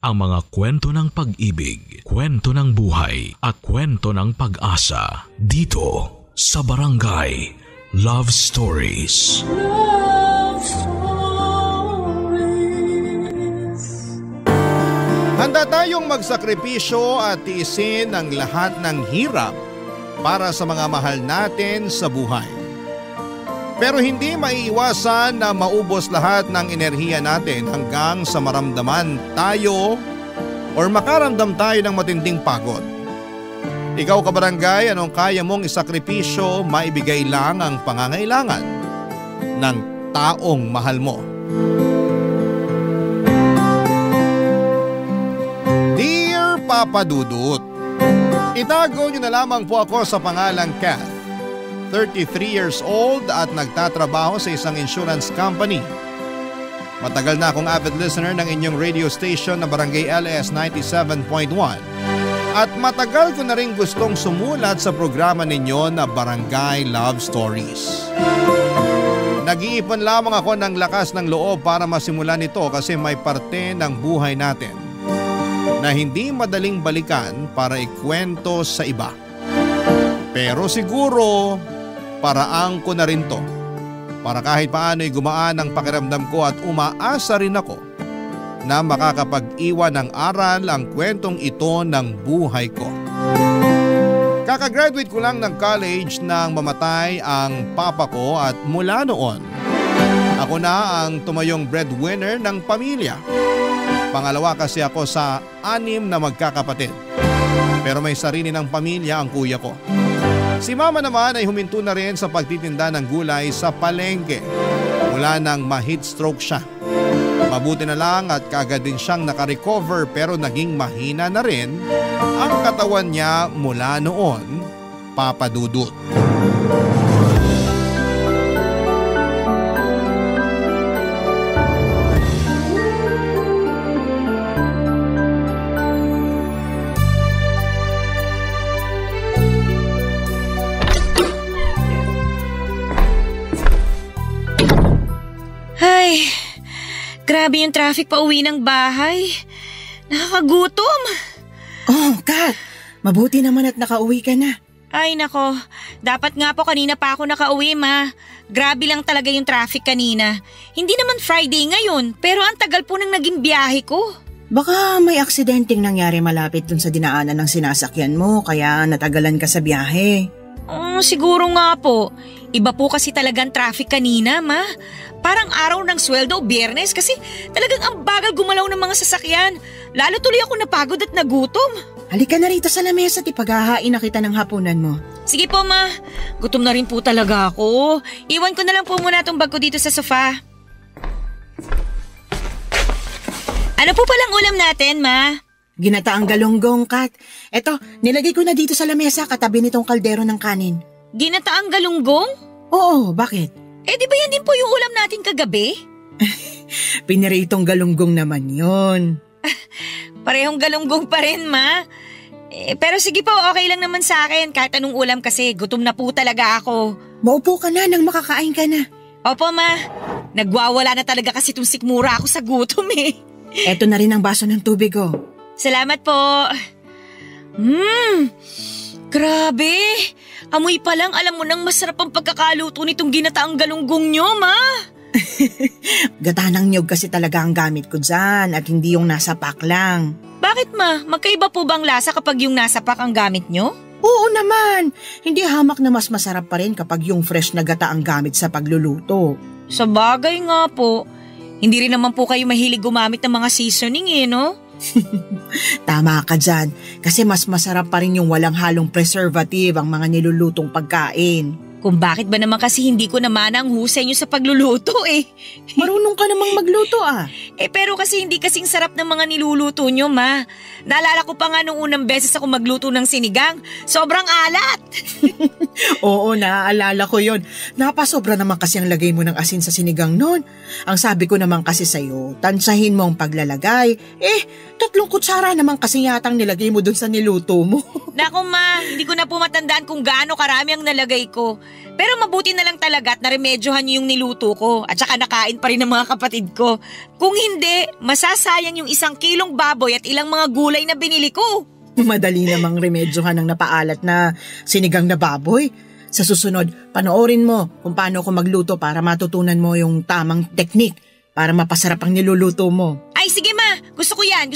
ang mga kwento ng pag-ibig, kwento ng buhay at kwento ng pag-asa dito sa Barangay Love Stories. Love Stories. Handa tayong magsakripisyo at tiisin ang lahat ng hirap para sa mga mahal natin sa buhay. Pero hindi maiiwasan na maubos lahat ng enerhiya natin hanggang sa maramdaman tayo o makaramdam tayo ng matinding pagod. Ikaw kabarangay, anong kaya mong isakripisyo, maibigay lang ang pangangailangan ng taong mahal mo. Dear Papa Dudut, itago niyo na lamang po ako sa pangalang Kath. 33 years old at nagtatrabaho sa isang insurance company. Matagal na akong avid listener ng inyong radio station na Barangay LS 97.1 at matagal ko na rin gustong sumulat sa programa ninyo na Barangay Love Stories. Nag-iipon lamang ako ng lakas ng loob para masimulan ito kasi may parte ng buhay natin na hindi madaling balikan para ikwento sa iba. Pero siguro paraan ko na rin to para kahit paano'y gumaan ang pakiramdam ko at umaasa rin ako na makakapag-iwan ng aral ang kwentong ito ng buhay ko. Kakagraduate ko lang ng college nang mamatay ang papa ko at mula noon, ako na ang tumayong breadwinner ng pamilya. Pangalawa kasi ako sa 6 na magkakapatid. Pero may sarili ng pamilya ang kuya ko. Si mama naman ay huminto na rin sa pagtitinda ng gulay sa palengke mula nang ma-heat stroke siya. Mabuti na lang at kaagad din siyang nakarecover pero naging mahina na rin ang katawan niya mula noon, Papa Dudut. Ay, grabe yung traffic pa uwi ng bahay. Nakakagutom. Oh, Kat, mabuti naman at nakauwi ka na. Ay nako, dapat nga po kanina pa ako nakauwi ma. Grabe lang talaga yung traffic kanina. Hindi naman Friday ngayon, pero ang tagal po nang naging biyahe ko. Baka may aksidenteng nangyari malapit dun sa dinaanan ng sinasakyan mo kaya natagalan ka sa biyahe. Siguro nga po. Iba po kasi talagang traffic kanina ma. Parang araw ng sweldo o biyernes kasi talagang ang bagal gumalaw ng mga sasakyan. Lalo tuloy ako napagod at nagutom. Halika na rito sa lamesa at ipaghahain na kita ng hapunan mo. Sige po ma, gutom na rin po talaga ako. Iwan ko na lang po muna itong bag ko dito sa sofa. Ano po palang ulam natin ma? Ginataang galunggong, Kat. Eto, nilagay ko na dito sa lamesa katabi nitong kaldero ng kanin. Ginataang galunggong? Oo, bakit? Di ba yan din po yung ulam natin kagabi? Piniritong galunggong naman yun. Parehong galunggong pa rin, ma. Pero sige po, okay lang naman sa akin. Kahit anong ulam kasi, gutom na po talaga ako. Maupo ka na nang makakain ka na. Opo, ma. Nagwawala na talaga kasi itong sikmura ako sa gutom eh. Eto na rin ang baso ng tubig ko. Salamat po. Grabe. Amoy pa lang, alam mo nang masarap ang pagkakaluto nitong ginataang galunggong nyo, ma. Gata ng niyog kasi talaga ang gamit ko dyan at hindi yung nasa pack lang. Bakit ma? Magkaiba po bang lasa kapag yung nasa pack ang gamit nyo? Oo naman. Hindi hamak na mas masarap pa rin kapag yung fresh na gata ang gamit sa pagluluto. Sa bagay nga po. Hindi rin naman po kayo mahilig gumamit ng mga seasoning no? Tama ka dyan. Kasi mas masarap pa rin yung walang halong preservative ang mga nilulutong pagkain. Kung bakit ba naman kasi hindi ko naman ang husay nyo sa pagluluto Marunong ka namang magluto pero kasi hindi kasing sarap ng mga niluluto nyo, ma. Naalala ko pa nga nung unang beses ako magluto ng sinigang. Sobrang alat. Oo, naaalala ko yon. Napasobra naman kasi ang lagay mo ng asin sa sinigang nun. Ang sabi ko naman kasi sa'yo, tansahin mo ang paglalagay. 3 kutsara naman kasi yatang nilagay mo dun sa niluto mo. Naku ma, hindi ko na po matandaan kung gaano karami ang nalagay ko. Pero mabuti na lang talaga at naremedyohan niyo yung niluto ko at saka nakain pa rin ng mga kapatid ko. Kung hindi, masasayang yung 1 kilong baboy at ilang mga gulay na binili ko. Madali namang remedyohan ng napaalat na sinigang na baboy. Sa susunod, panoorin mo kung paano ko magluto para matutunan mo yung tamang teknik para mapasarap ang niluluto mo. Ay sige ma, gusto ko yan.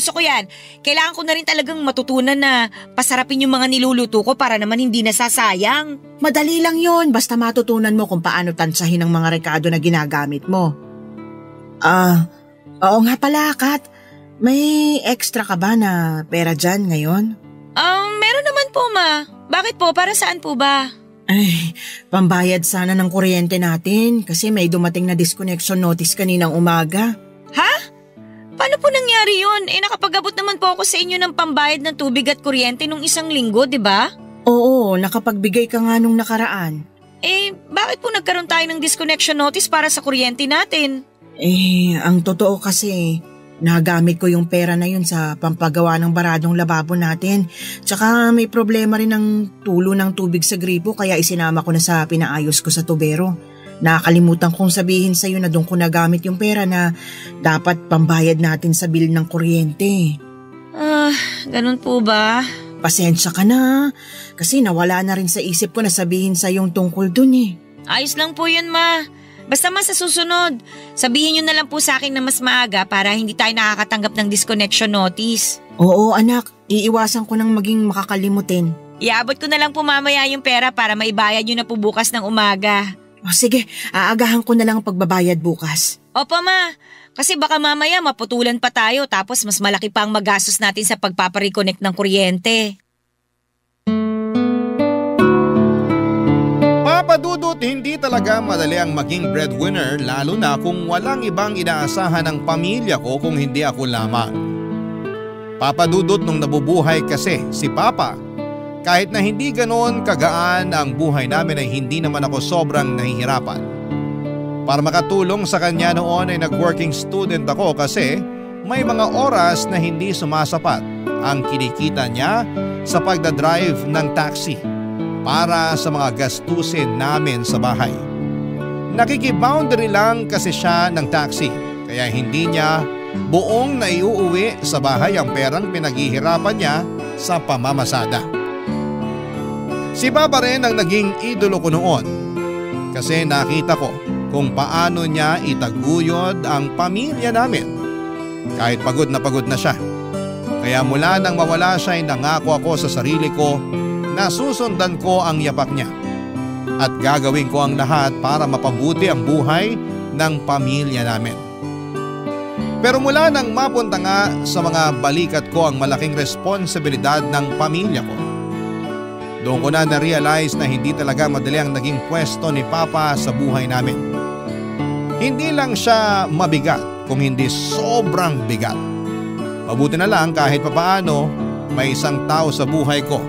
Kailangan ko na rin talagang matutunan na pasarapin yung mga niluluto ko para naman hindi nasasayang. Madali lang yon, basta matutunan mo kung paano tansahin ang mga rekado na ginagamit mo. Oo nga pala, Kat. May extra ka ba na pera dyan ngayon? Meron naman po ma. Bakit po? Para saan po ba? Ay, pambayad sana ng kuryente natin kasi may dumating na disconnection notice kaninang umaga. Ha? Paano po nangyari yun? Nakapag-abot naman po ako sa inyo ng pambayad ng tubig at kuryente nung 1 linggo, di ba? Oo, nakapagbigay ka nga nung nakaraan. Bakit po nagkaroon tayo ng disconnection notice para sa kuryente natin? Ang totoo kasi, nagamit ko yung pera na yun sa pampagawa ng baradong lababo natin. Tsaka may problema rin ng tulo ng tubig sa gripo kaya isinama ko na sa pinaayos ko sa tubero. Nakakalimutan kong sabihin sa'yo na doon ko nagamit yung pera na dapat pambayad natin sa bill ng kuryente. Ganun po ba? Pasensya ka na kasi nawala na rin sa isip ko na sabihin sa'yo yung tungkol dun Ayos lang po yun ma. Basta ma sa susunod, sabihin nyo na lang po sa akin na mas maaga para hindi tayo nakakatanggap ng disconnection notice. Oo anak, iiwasan ko nang maging makakalimutin. Iabot ko na lang po mamaya yung pera para maibayad nyo na po bukas ng umaga. Sige, aagahan ko na lang ang pagbabayad bukas. Opo ma, kasi baka mamaya maputulan pa tayo tapos mas malaki pa ang magastos natin sa pagpapareconnect ng kuryente. Papadudot, hindi talaga madali ang maging breadwinner lalo na kung walang ibang inaasahan ng pamilya ko kung hindi ako lamang. Papadudot, nung nabubuhay kasi si Papa, kahit na hindi ganoon kagaan ang buhay namin ay hindi naman ako sobrang nahihirapan. Para makatulong sa kanya noon ay nag-working student ako kasi may mga oras na hindi sumasapat ang kinikita niya sa pagdadrive ng taxi para sa mga gastusin namin sa bahay. Nakikiboundary lang kasi siya ng taxi kaya hindi niya buong naiuuwi sa bahay ang perang pinaghihirapan niya sa pamamasada. Si Papa rin ang naging idolo ko noon kasi nakita ko kung paano niya itaguyod ang pamilya namin kahit pagod na siya. Kaya mula nang mawala siya ay nangako ako sa sarili ko na susundan ko ang yapak niya at gagawin ko ang lahat para mapabuti ang buhay ng pamilya namin. Pero mula nang mapunta nga sa mga balikat ko ang malaking responsibilidad ng pamilya ko, doon ko na na-realize na hindi talaga madali ang naging pwesto ni Papa sa buhay namin. Hindi lang siya mabigat kung hindi sobrang bigat. Mabuti na lang kahit papaano may isang tao sa buhay ko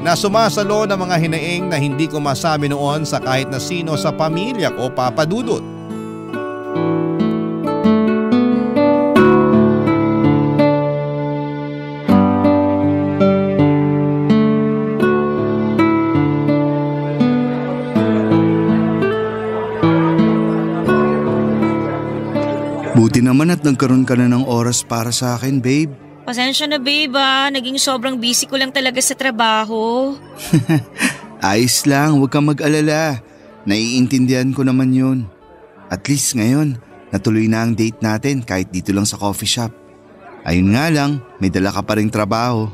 na sumasalo ng mga hinaing na hindi ko masabi noon sa kahit na sino sa pamilya ko, Papa Dudut. Buti naman at nagkaroon ka na ng oras para sa akin, babe. Pasensya na babe naging sobrang busy ko lang talaga sa trabaho. Ayos lang, huwag kang mag-alala. Naiintindihan ko naman yun. At least ngayon, natuloy na ang date natin kahit dito lang sa coffee shop. Ayun nga lang, may dala ka pa ring trabaho.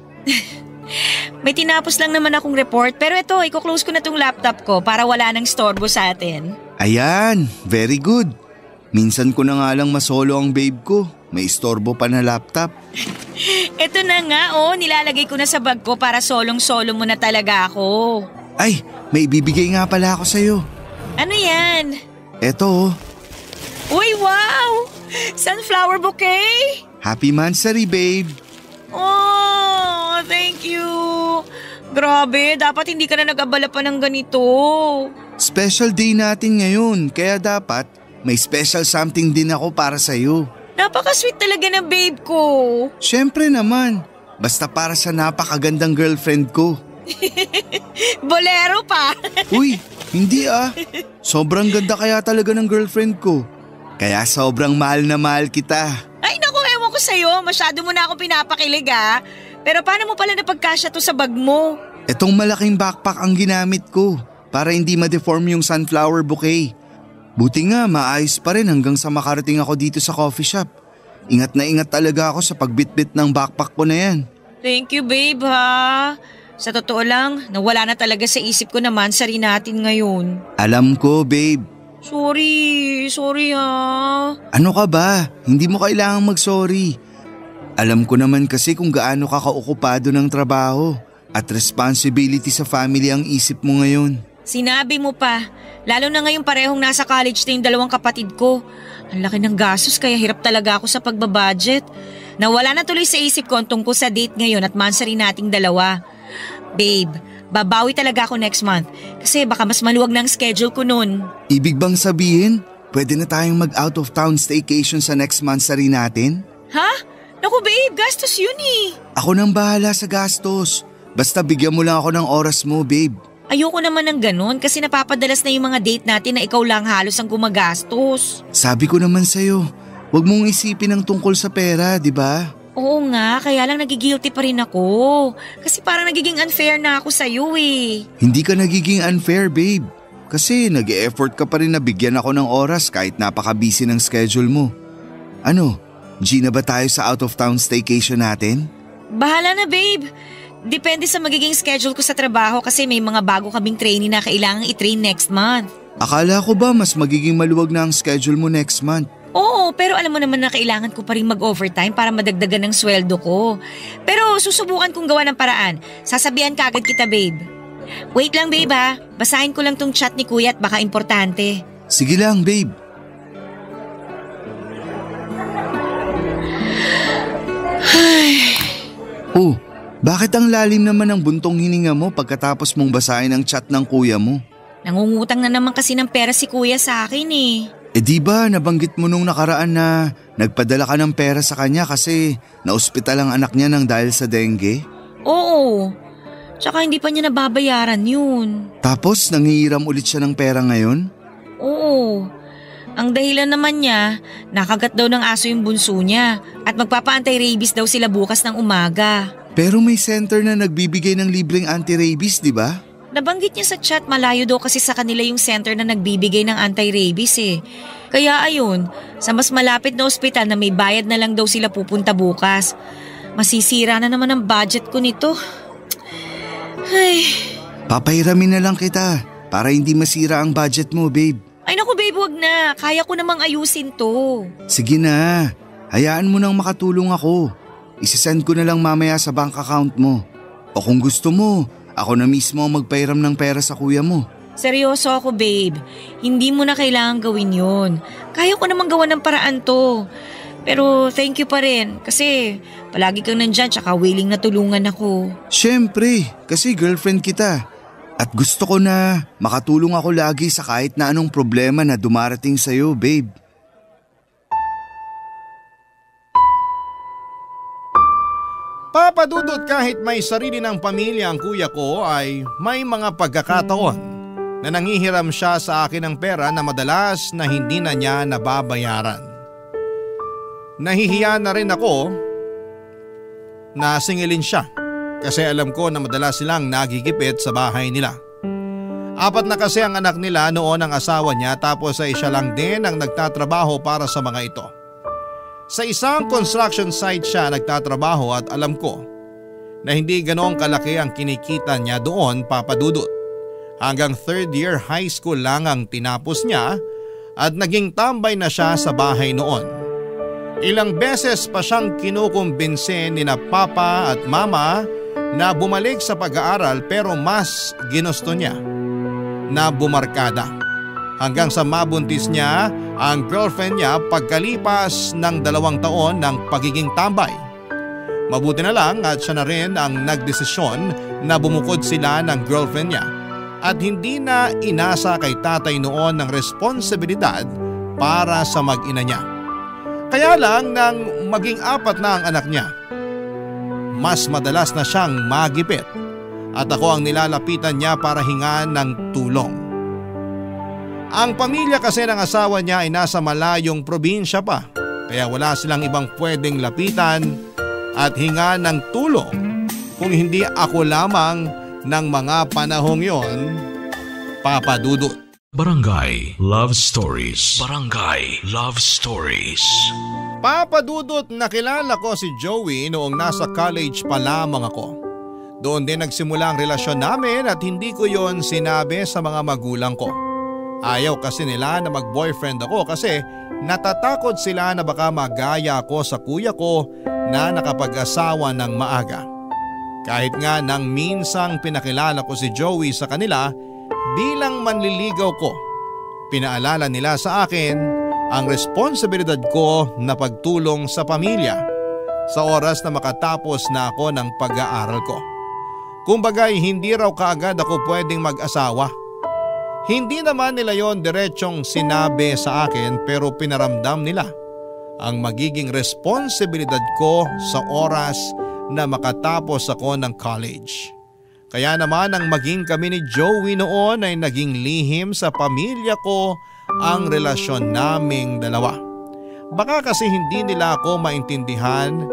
May tinapos lang naman akong report pero ito, i-close ko na tong laptop ko para wala nang storbo sa atin. Ayan, very good. Minsan ko na nga lang masolo ang babe ko. May istorbo pa na laptop. Ito na nga nilalagay ko na sa bag ko para solong-solo mo na talaga ako. Ay, may ibibigay nga pala ako sa'yo. Ano yan? Eto Uy, wow! Sunflower bouquet? Happy Mansari, babe. Oh, thank you. Grabe, dapat hindi ka na nag-abala pa ng ganito. Special day natin ngayon, kaya dapat may special something din ako para sa'yo. Napaka-sweet talaga ng babe ko. Siyempre naman, basta para sa napakagandang girlfriend ko. Bolero pa. Uy, Hindi sobrang ganda kaya talaga ng girlfriend ko. Kaya sobrang mahal na mahal kita. Ay naku, ewan ko sa'yo. Masyado mo na akong pinapakilig Pero paano mo pala napagkasya to sa bag mo? Itong malaking backpack ang ginamit ko para hindi ma-deform yung sunflower bouquet. Buti nga maayos pa rin hanggang sa makarating ako dito sa coffee shop. Ingat na ingat talaga ako sa pagbitbit ng backpack ko na yan. Thank you babe Sa totoo lang, nawala na talaga sa isip ko naman sarili natin ngayon. Alam ko babe. Sorry Ano ka ba? Hindi mo kailangang mag-sorry. Alam ko naman kasi kung gaano ka kaokupado ng trabaho at responsibility sa family ang isip mo ngayon. Sinabi mo pa, lalo na ngayong parehong nasa college na yung dalawang kapatid ko. Ang laki ng gastos kaya hirap talaga ako sa pagbabudget. Nawala na tuloy sa isip ko ang tungkol sa date ngayon at monthsary nating dalawa. Babe, babawi talaga ako next month kasi baka mas maluwag na ang schedule ko nun. Ibig bang sabihin, pwede na tayong mag-out of town staycation sa next monthsary natin? Ha? Naku babe, gastos yun Ako nang bahala sa gastos. Basta bigyan mo lang ako ng oras mo, babe. Ayoko naman ng ganun kasi napapadalas na yung mga date natin na ikaw lang halos ang gumagastos. Sabi ko naman sa'yo, huwag mong isipin ang tungkol sa pera, di ba? Oo nga, kaya lang nagigilty pa rin ako. Kasi parang nagiging unfair na ako sa'yo Hindi ka nagiging unfair, babe. Kasi nag-e-effort ka pa rin na bigyan ako ng oras kahit napaka-busy ng schedule mo. Ano, G na ba tayo sa out-of-town staycation natin? Bahala na babe. Depende sa magiging schedule ko sa trabaho kasi may mga bago kaming trainee na kailangang i-train next month. Akala ko ba mas magiging maluwag na ang schedule mo next month? Oo, pero alam mo naman na kailangan ko pa rin mag-overtime para madagdagan ng sweldo ko. Pero susubukan kong gawa ng paraan. Sasabihan kagad kita babe. Wait lang babe Basahin ko lang tong chat ni kuya at baka importante. Sige lang babe. Oh, bakit ang lalim naman ng buntong hininga mo pagkatapos mong basahin ang chat ng kuya mo? Nangungutang na naman kasi ng pera si kuya sa akin di ba nabanggit mo nung nakaraan na nagpadala ka ng pera sa kanya kasi na-ospital ang anak niya nang dahil sa dengue? Oo, tsaka hindi pa niya nababayaran yun. Tapos nangihiram ulit siya ng pera ngayon? Oo, ang dahilan naman niya, nakagat daw ng aso yung bunso niya at magpapa-anti-rabies daw sila bukas ng umaga. Pero may center na nagbibigay ng libreng anti-rabies, di ba? Nabanggit niya sa chat malayo daw kasi sa kanila yung center na nagbibigay ng anti-rabies Kaya ayun, sa mas malapit na ospital na may bayad na lang daw sila pupunta bukas. Masisira na naman ang budget ko nito. Ay. Papahiramin na lang kita para hindi masira ang budget mo, babe. Ay naku babe, wag na. Kaya ko namang ayusin to. Sige na, hayaan mo nang makatulong ako. Isisend ko na lang mamaya sa bank account mo. O kung gusto mo, ako na mismo ang magpahiram ng pera sa kuya mo. Seryoso ako babe, hindi mo na kailangan gawin yun. Kaya ko namang gawa ng paraan to. Pero thank you pa rin kasi palagi kang nandyan tsaka willing na tulungan ako. Siyempre, kasi girlfriend kita. At gusto ko na makatulong ako lagi sa kahit na anong problema na dumarating sa'yo, babe. Papa Dudut, kahit may sarili ng pamilya ang kuya ko ay may mga pagkakataon na nanghihiram siya sa akin ng pera na madalas na hindi na niya nababayaran. Nahihiya na rin ako na singilin siya kasi alam ko na madalas silang nagigipit sa bahay nila. 4 na kasi ang anak nila noon ang asawa niya tapos ay siya lang din ang nagtatrabaho para sa mga ito. Sa isang construction site siya nagtatrabaho at alam ko na hindi ganoong kalaki ang kinikita niya doon, Papa Dudut. Hanggang 3rd year high school lang ang tinapos niya at naging tambay na siya sa bahay noon. Ilang beses pa siyang kinukumbinse ni na papa at mama na bumalik sa pag-aaral pero mas ginusto niya na bumarkada. Hanggang sa mabuntis niya ang girlfriend niya pagkalipas ng 2 taon ng pagiging tambay. Mabuti na lang at siya na rin ang nagdesisyon na bumukod sila ng girlfriend niya at hindi na inasa kay tatay noon ng responsibilidad para sa mag-ina niya. Kaya lang nang maging 4 na ang anak niya, mas madalas na siyang magipit at ako ang nilalapitan niya para hingan ng tulong. Ang pamilya kasi ng asawa niya ay nasa malayong probinsya pa, kaya wala silang ibang pwedeng lapitan at hinga ng tulong kung hindi ako lamang ng mga panahong yon, Papa Dudut. Barangay Love Stories. Barangay Love Stories. Papa Dudut, nakilala ko si Joey noong nasa college pa lamang ako. Doon din nagsimula ang relasyon namin at hindi ko yon sinabi sa mga magulang ko. Ayaw kasi nila na mag-boyfriend ako kasi natatakot sila na baka magaya ako sa kuya ko na nakapag-asawa ng maaga. Kahit nga nang minsang pinakilala ko si Joey sa kanila bilang manliligaw ko, pinaalala nila sa akin ang responsibilidad ko na pagtulong sa pamilya sa oras na makatapos na ako ng pag-aaral ko. Kumbagay, hindi raw kaagad ako pwedeng mag-asawa. Hindi naman nila yon diretsong sinabi sa akin pero pinaramdam nila ang magiging responsibilidad ko sa oras na makatapos ako ng college. Kaya naman ang maging kami ni Joey noon ay naging lihim sa pamilya ko ang relasyon naming dalawa. Baka kasi hindi nila ako maintindihan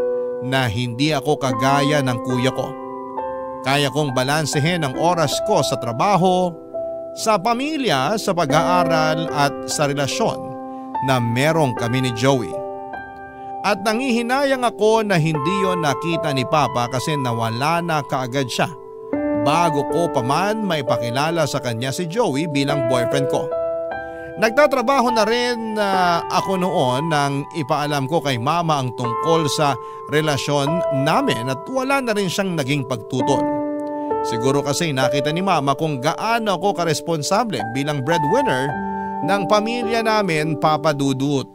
na hindi ako kagaya ng kuya ko. Kaya kong balansehin ang oras ko sa trabaho, sa pamilya, sa pag-aaral at sa relasyon na merong kami ni Joey. At nangihinayang ako na hindi yon nakita ni Papa kasi nawala na kaagad siya bago ko pa man maipakilala sa kanya si Joey bilang boyfriend ko. Nagtatrabaho na rin ako noon nang ipaalam ko kay Mama ang tungkol sa relasyon namin at wala na rin siyang naging pagtutol. Siguro kasi nakita ni Mama kung gaano ako karesponsable bilang breadwinner ng pamilya namin, Papa Dudut.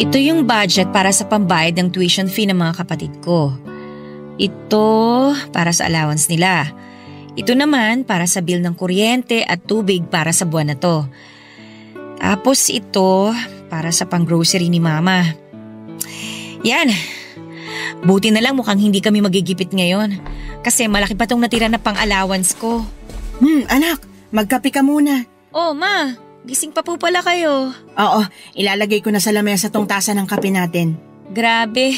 Ito yung budget para sa pambayad ng tuition fee ng mga kapatid ko. Ito para sa allowance nila. Ito naman para sa bill ng kuryente at tubig para sa buwan na to. Tapos ito para sa pang-grocery ni Mama. Yan. Buti na lang mukhang hindi kami magigipit ngayon. Kasi malaki pa tong natira na pang-allowance ko. Anak, magkape ka muna. Oh, Ma. Gising pa po pala kayo. Oo, ilalagay ko na sa lamesa tong tasa ng kape natin. Grabe,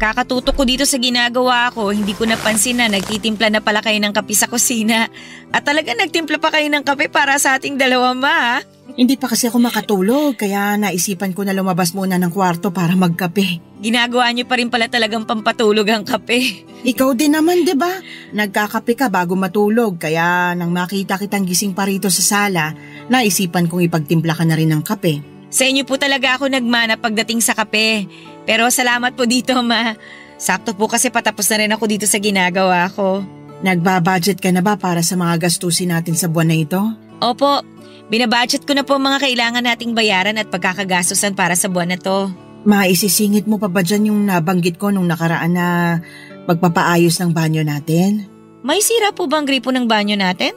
kakatutok ko dito sa ginagawa ko, hindi ko napansin na nagtitimpla na pala kayo ng kape sa kusina. At talaga nagtimpla pa kayo ng kape para sa ating dalawa, Ma. Hindi pa kasi ako makatulog, kaya naisipan ko na lumabas muna ng kwarto para magkape. Ginagawa niyo pa rin pala talagang pampatulog ang kape. Ikaw din naman, di ba? Nagkakape ka bago matulog, kaya nang makita kitang gising pa rito sa sala, naisipan kong ipagtimpla ka na rin ng kape. Sa inyo po talaga ako nagmana pagdating sa kape. Pero salamat po dito, Ma. Sakto po kasi patapos na rin ako dito sa ginagawa ko. Nagbabudget ka na ba para sa mga gastusin natin sa buwan na ito? Opo, binabudget ko na po mga kailangan nating bayaran at pagkakagastusan para sa buwan na to. Maisisingit mo pa ba dyan yung nabanggit ko nung nakaraan na pagpapaayos ng banyo natin? May sira po bang gripo ng banyo natin?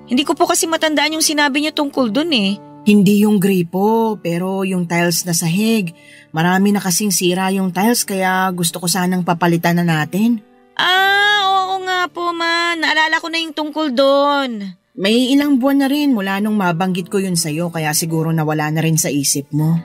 Hindi ko po kasi matandaan yung sinabi niyo tungkol dun eh. Hindi yung gripo, pero yung tiles na sahig. Marami na kasing sira yung tiles kaya gusto ko sanang papalitan na natin. Oo nga po, Ma. Naalala ko na yung tungkol doon. May ilang buwan na rin mula nung mabanggit ko yun sa'yo kaya siguro nawala na rin sa isip mo.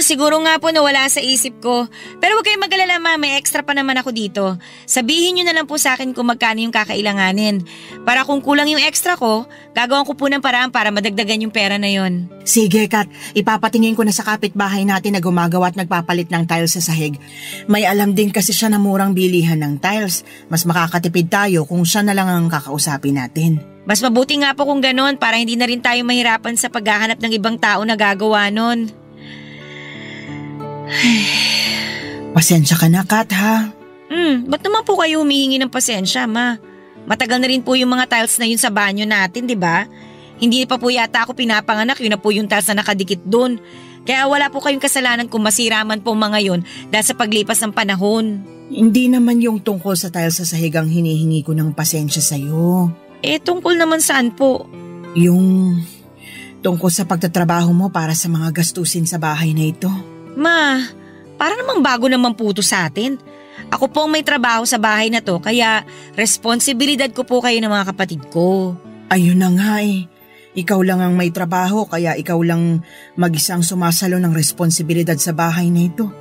Siguro nga po nawala sa isip ko. Pero huwag kayong mag-alala, Ma, may extra pa naman ako dito. Sabihin nyo na lang po sa akin kung magkano yung kakailanganin. Para kung kulang yung extra ko, gagawin ko po ng paraan para madagdagan yung pera na yon. Sige, Kat. Ipapatingin ko na sa kapitbahay natin na gumagawa at nagpapalit ng tiles sa sahig. May alam din kasi siya na murang bilihan ng tiles. Mas makakatipid tayo kung siya na lang ang kakausapin natin. Mas mabuti nga po kung ganon para hindi na rin tayo mahirapan sa paghahanap ng ibang tao na gagawa nun. Pasensya ka na, Kat, ha? Ba't naman po kayo humihingi ng pasensya, Ma? Matagal na rin po yung mga tiles na yun sa banyo natin, di ba? Hindi pa po yata ako pinapanganak, yun na po yung tiles na nakadikit doon. Kaya wala po kayong kasalanan kung masira man po mga yun dahil sa paglipas ng panahon. Hindi naman yung tungkol sa tiles sa sahig ang hinihingi ko ng pasensya sa'yo. Tungkol naman saan po? Yung tungkol sa pagtatrabaho mo para sa mga gastusin sa bahay na ito. Ma, para namang bago naman po to sa atin. Ako po ang may trabaho sa bahay na to kaya responsibilidad ko po kayo ng mga kapatid ko. Ayun na nga eh. Ikaw lang ang may trabaho kaya ikaw lang mag-isang sumasalo ng responsibilidad sa bahay na ito.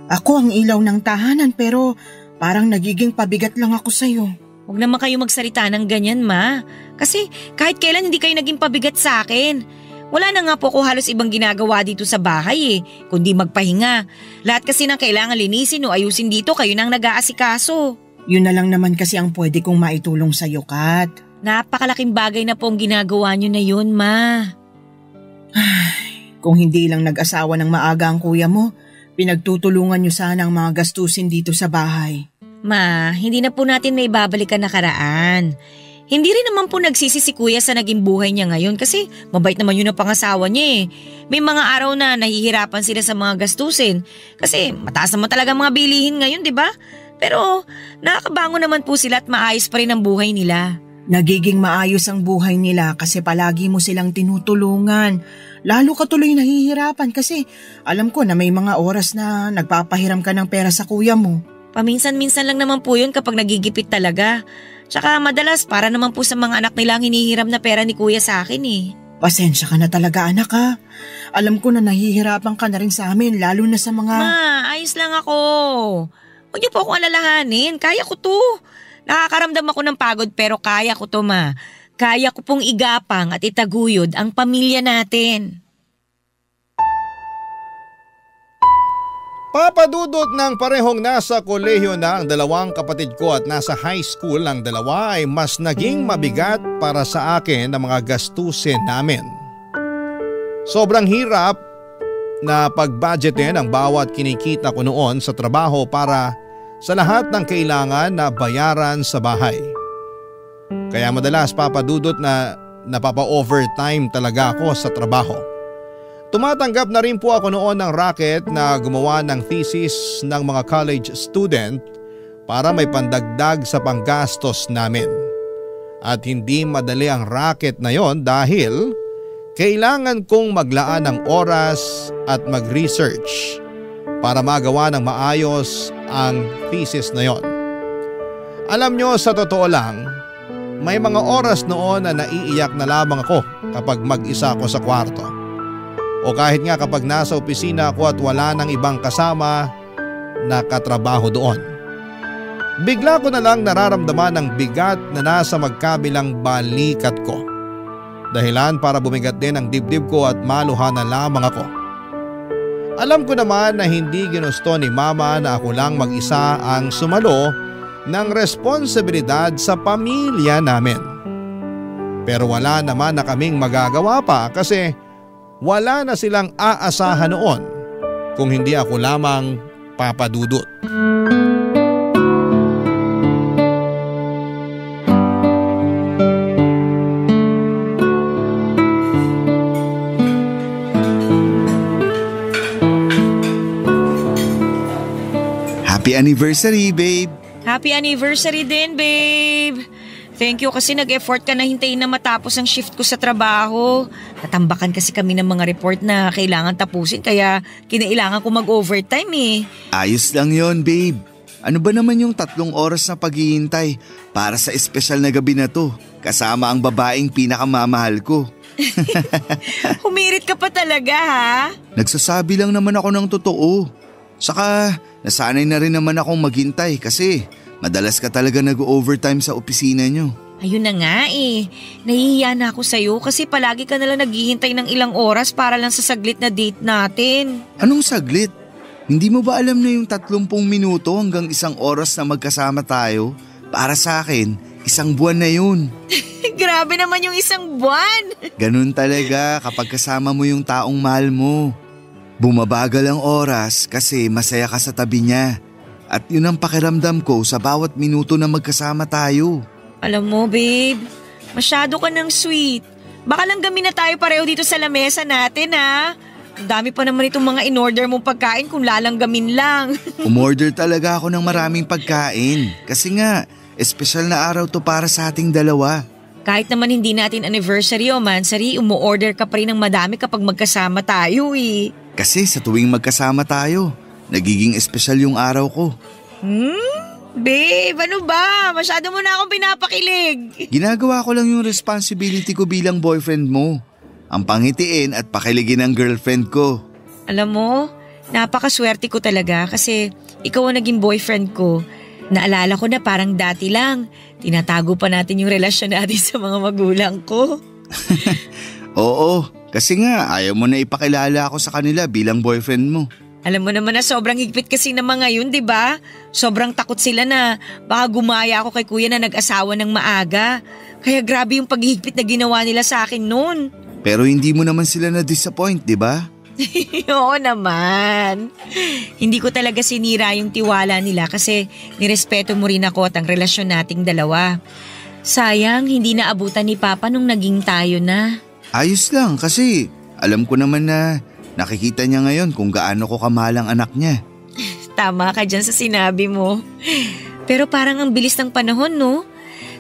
Ako ang ilaw ng tahanan pero parang nagiging pabigat lang ako sa'yo. Huwag naman kayo magsalita ng ganyan, Ma. Kasi kahit kailan hindi kayo naging pabigat sa akin. Wala na nga po ako halos ibang ginagawa dito sa bahay kundi magpahinga. Lahat kasi ng kailangan linisin o ayusin dito kayo nang nag-aasikaso. Yun na lang naman kasi ang pwede kong maitulong sa'yo, Kat. Napakalaking bagay na po ang ginagawa nyo na yun, Ma. Kung hindi lang nag-asawa ng maaga ang kuya mo, pinagtutulungan nyo sana ang mga gastusin dito sa bahay. Ma, hindi na po natin may babalikan nakaraan. Hindi rin naman po nagsisi si kuya sa naging buhay niya ngayon kasi mabait naman yun ang pangasawa niya . May mga araw na nahihirapan sila sa mga gastusin kasi mataas naman talaga mga bilihin ngayon, di ba? Pero nakakabangon naman po sila at maayos pa rin ang buhay nila. Nagiging maayos ang buhay nila kasi palagi mo silang tinutulungan. Lalo ka tuloy nahihirapan kasi alam ko na may mga oras na nagpapahiram ka ng pera sa kuya mo. Paminsan-minsan lang naman po yun kapag nagigipit talaga. Tsaka madalas para naman po sa mga anak nila ang hinihiram na pera ni kuya sa akin . Pasensya ka na talaga anak ha. Alam ko na nahihirapan ka na rin sa amin lalo na sa mga… Ma, ayos lang ako. Huwag niyo po akong alalahanin. Kaya ko to. Nakakaramdam ako ng pagod pero kaya ko to, Ma. Kaya ko pong igapang at itaguyod ang pamilya natin. Papadudot ng parehong nasa kolehiyo na ang dalawang kapatid ko at nasa high school ang dalawa ay mas naging mabigat para sa akin ang mga gastusin namin. Sobrang hirap na pag-budgetin ang bawat kinikita ko noon sa trabaho para sa lahat ng kailangan na bayaran sa bahay. Kaya madalas papadudot na napapa-overtime talaga ako sa trabaho. Tumatanggap na rin po ako noon ng racket na gumawa ng thesis ng mga college student para may pandagdag sa panggastos namin. At hindi madali ang racket na yon dahil kailangan kong maglaan ng oras at mag-research para magawa ng maayos ang thesis na yon. Alam nyo, sa totoo lang, may mga oras noon na naiiyak na lamang ako kapag mag-isa ako sa kwarto. O kahit nga kapag nasa opisina ako at wala nang ibang kasama na katrabaho doon. Bigla ko na lang nararamdaman ang bigat na nasa magkabilang balikat ko. Dahilan para bumigat din ang dibdib ko at maluha na lamang ako. Alam ko naman na hindi ginusto ni Mama na ako lang mag-isa ang sumalo ng responsibilidad sa pamilya namin. Pero wala naman na kaming magagawa pa kasi wala na silang aasahan noon kung hindi ako lamang papadudot. Happy anniversary, babe! Happy anniversary din, babe! Thank you kasi nag-effort ka na hintayin na matapos ang shift ko sa trabaho. Natambakan kasi kami ng mga report na kailangan tapusin kaya kinailangan ko mag-overtime . Ayos lang yon, babe. Ano ba naman yung 3 oras na paghihintay para sa espesyal na gabi na to? Kasama ang babaeng pinakamamahal ko. Humirit ka pa talaga, ha? Nagsasabi lang naman ako ng totoo. Saka nasanay na rin naman akong maghintay kasi madalas ka talaga nag-overtime sa opisina nyo. Ayun na nga . Nahihiya na ako sa'yo kasi palagi ka nalang naghihintay ng ilang oras para lang sa saglit na date natin. Anong saglit? Hindi mo ba alam na yung 30 minuto hanggang 1 oras na magkasama tayo? Para sa akin, 1 buwan na yun. Grabe naman yung 1 buwan. Ganun talaga kapag kasama mo yung taong mahal mo. Bumabagal ang oras kasi masaya ka sa tabi niya. At yun ang pakiramdam ko sa bawat minuto na magkasama tayo. Alam mo, babe, masyado ka ng sweet. Baka lang gamin na tayo pareho dito sa lamesa natin, ha? Ang dami pa naman itong mga in-order mong pagkain kung lalanggamin lang. Umorder talaga ako ng maraming pagkain. Kasi nga, espesyal na araw to para sa ating dalawa. Kahit naman hindi natin anniversary o mansary, umu-order ka pa rin ng madami kapag magkasama tayo eh. Kasi sa tuwing magkasama tayo, nagiging espesyal yung araw ko. Babe, ano ba? Masyado mo na akong pinapakilig. Ginagawa ko lang yung responsibility ko bilang boyfriend mo. Ang pangitiin at pakiligin ng girlfriend ko. Alam mo, napakaswerte ko talaga kasi ikaw ang naging boyfriend ko. Naalala ko na parang dati lang. Tinatago pa natin yung relasyon natin sa mga magulang ko. Oo, kasi nga ayaw mo na ipakilala ako sa kanila bilang boyfriend mo. Alam mo naman na sobrang higpit kasi ng mga yun, di ba? Sobrang takot sila na baka gumaya ako kay kuya na nag-asawa ng maaga. Kaya grabe yung paghihigpit na ginawa nila sa akin noon. Pero hindi mo naman sila na-disappoint, di ba? Oo naman. Hindi ko talaga sinira yung tiwala nila kasi nirespeto mo rin ako at ang relasyon nating dalawa. Sayang, hindi naabutan ni Papa nung naging tayo na. Ayos lang kasi alam ko naman na nakikita niya ngayon kung gaano ko kamahal ang anak niya. Tama ka dyan sa sinabi mo. Pero parang ang bilis ng panahon, no?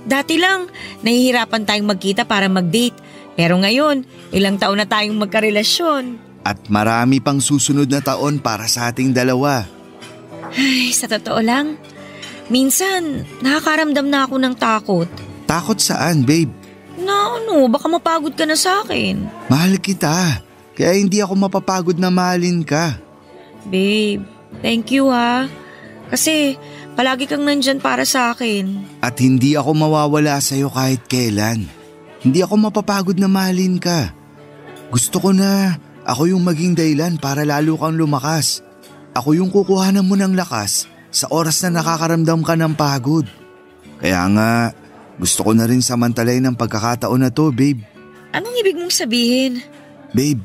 Dati lang, nahihirapan tayong magkita para mag-date. Pero ngayon, ilang taon na tayong magkarelasyon. At marami pang susunod na taon para sa ating dalawa. Ay, sa totoo lang, minsan nakakaramdam na ako ng takot. Takot saan, babe? Na ano, baka mapagod ka na sa akin. Mahal kita. Kaya hindi ako mapapagod na mahalin ka. Babe, thank you ha. Kasi palagi kang nandyan para sa akin. At hindi ako mawawala sa'yo kahit kailan. Hindi ako mapapagod na mahalin ka. Gusto ko na ako yung maging dahilan para lalo kang lumakas. Ako yung kukuhanan mo ng lakas sa oras na nakakaramdam ka ng pagod. Kaya nga, gusto ko na rin samantalay ng pagkakataon na to, babe. Anong ibig mong sabihin? Babe,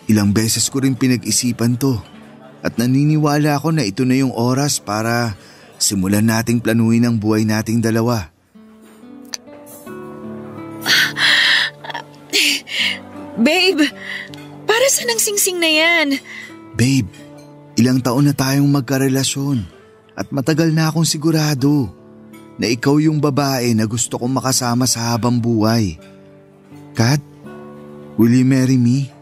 ilang beses ko rin pinag-isipan to. At naniniwala ako na ito na yung oras para simulan nating planuhin ang buhay nating dalawa. Babe, para saan ang singsing na yan? Babe, ilang taon na tayong magkarelasyon at matagal na akong sigurado na ikaw yung babae na gusto kong makasama sa habang buhay. Kat, will you marry me?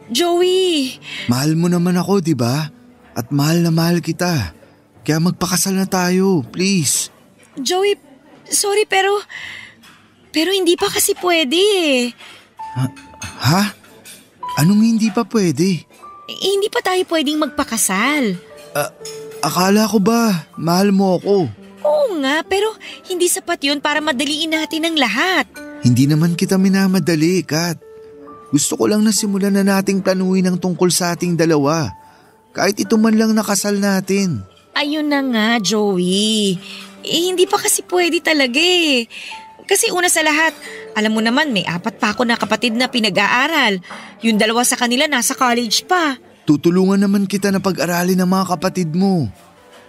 Joey! Mahal mo naman ako, di ba? At mahal na mahal kita. Kaya magpakasal na tayo, please. Joey, sorry pero hindi pa kasi pwede eh. Ha? Anong hindi pa pwede? Hindi pa tayo pwedeng magpakasal. Akala ko ba mahal mo ako? Oo nga, pero hindi sapat yun para madaliin natin ang lahat. Hindi naman kita minamadali, Kat. Gusto ko lang na simulan na nating planuhin ang tungkol sa ating dalawa. Kahit ito man lang nakasal natin. Ayun na nga, Joey. Hindi pa kasi pwede talaga eh. Kasi una sa lahat, alam mo naman may 4 pa ako na kapatid na pinag-aaral. Yung 2 sa kanila nasa college pa. Tutulungan naman kita na pag-aralin ng mga kapatid mo.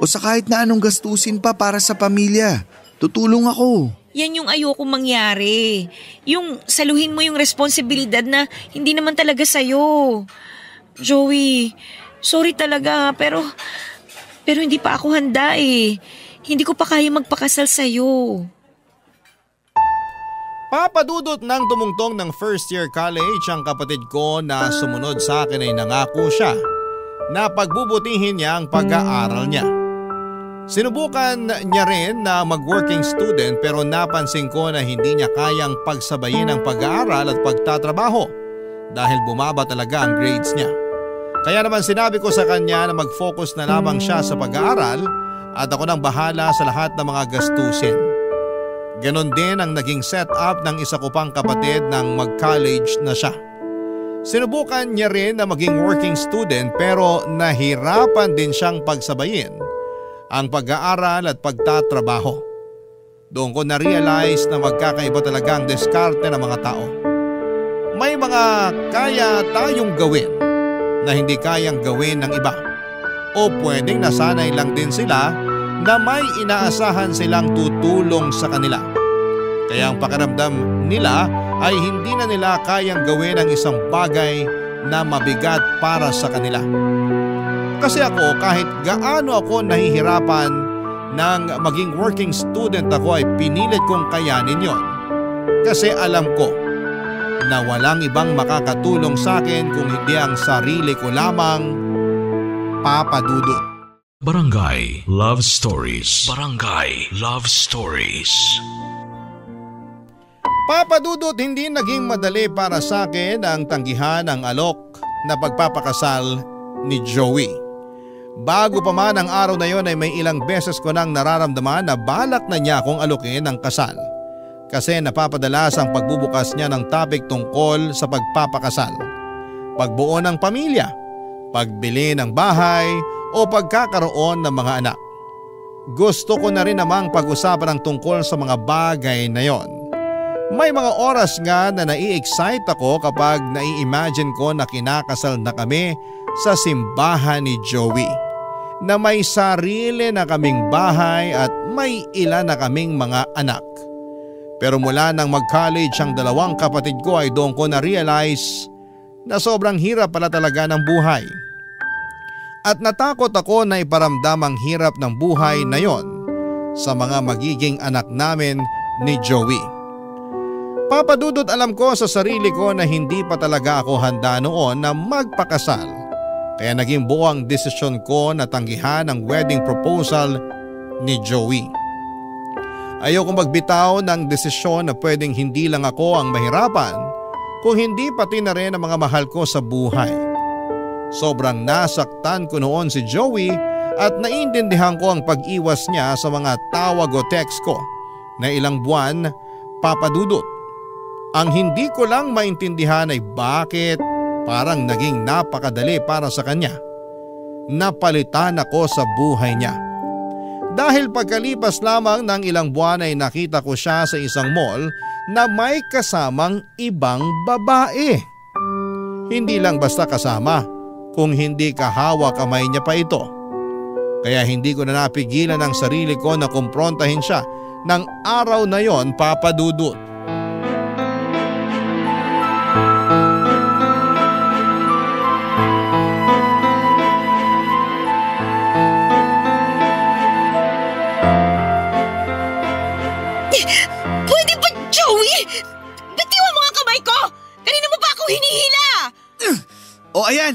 O sa kahit na anong gastusin pa para sa pamilya. Tutulong ako. Yan yung ayokong mangyari. Yung saluhin mo yung responsibilidad na hindi naman talaga sa'yo. Joey, sorry talaga pero hindi pa ako handa eh. Hindi ko pa kaya magpakasal sa'yo. Papadudot ng tumungtong ng first year college ang kapatid ko na sumunod sa akin ay nangako siya na pagbubutihin niya ang pag-aaral niya. Sinubukan niya rin na mag-working student pero napansin ko na hindi niya kayang pagsabayin ang pag-aaral at pagtatrabaho dahil bumaba talaga ang grades niya. Kaya naman sinabi ko sa kanya na mag-focus na lamang siya sa pag-aaral at ako nang bahala sa lahat ng mga gastusin. Ganon din ang naging setup ng isa ko pang kapatid nang mag-college na siya. Sinubukan niya rin na maging working student pero nahirapan din siyang pagsabayin ang pag-aaral at pagtatrabaho. Doon ko na-realize na magkakaiba talaga ang diskarte ng mga tao. May mga kaya tayong gawin na hindi kayang gawin ng iba. O pwedeng nasanay lang din sila na may inaasahan silang tutulong sa kanila. Kaya ang pakiramdam nila ay hindi na nila kayang gawin ang isang bagay na mabigat para sa kanila. Kasi ako kahit gaano ako nahihirapan nang maging working student ako ay pinilit kong kayanin yon. Kasi alam ko na walang ibang makakatulong sa akin kung hindi ang sarili ko lamang, Papa Dudut. Barangay Love Stories. Barangay Love Stories. Papa Dudut, hindi naging madali para sa akin ang tanggihan ng alok na pagpapakasal ni Joey. Bago pa man ang araw na yon ay may ilang beses ko nang nararamdaman na balak na niya akong alokin ng kasal. Kasi napapadalas ang pagbubukas niya ng topic tungkol sa pagpapakasal, pagbuo ng pamilya, pagbili ng bahay o pagkakaroon ng mga anak. Gusto ko na rin namang pag-usapan ang tungkol sa mga bagay na yon. May mga oras nga na nai-excite ako kapag nai-imagine ko na kinakasal na kami sa simbahan ni Joey, na may sarili na kaming bahay at may ilan na kaming mga anak. Pero mula nang mag-college ang dalawang kapatid ko ay doon ko na-realize na sobrang hirap pala talaga ng buhay. At natakot ako na iparamdam ang hirap ng buhay na yon sa mga magiging anak namin ni Joey. Papa Dudut, alam ko sa sarili ko na hindi pa talaga ako handa noon na magpakasal. Kaya naging buo ang desisyon ko na tanggihan ang wedding proposal ni Joey. Ayoko magbitaw ng desisyon na pwedeng hindi lang ako ang mahirapan, kung hindi pati na rin ang mga mahal ko sa buhay. Sobrang nasaktan ko noon si Joey at naiintindihan ko ang pag-iwas niya sa mga tawag o text ko na ilang buwan, Papa Dudut. Ang hindi ko lang maintindihan ay bakit parang naging napakadali para sa kanya. Napalitan ako sa buhay niya. Dahil pagkalipas lamang ng ilang buwan ay nakita ko siya sa isang mall na may kasamang ibang babae. Hindi lang basta kasama, kung hindi kahawak kamay niya pa ito. Kaya hindi ko na napigilan ang sarili ko na kumprontahin siya ng araw na yon, Papa Dudut. Pwede ba, Joey? Bitiwan mo ang kamay ko! Kanina mo pa ako hinihila! O ayan,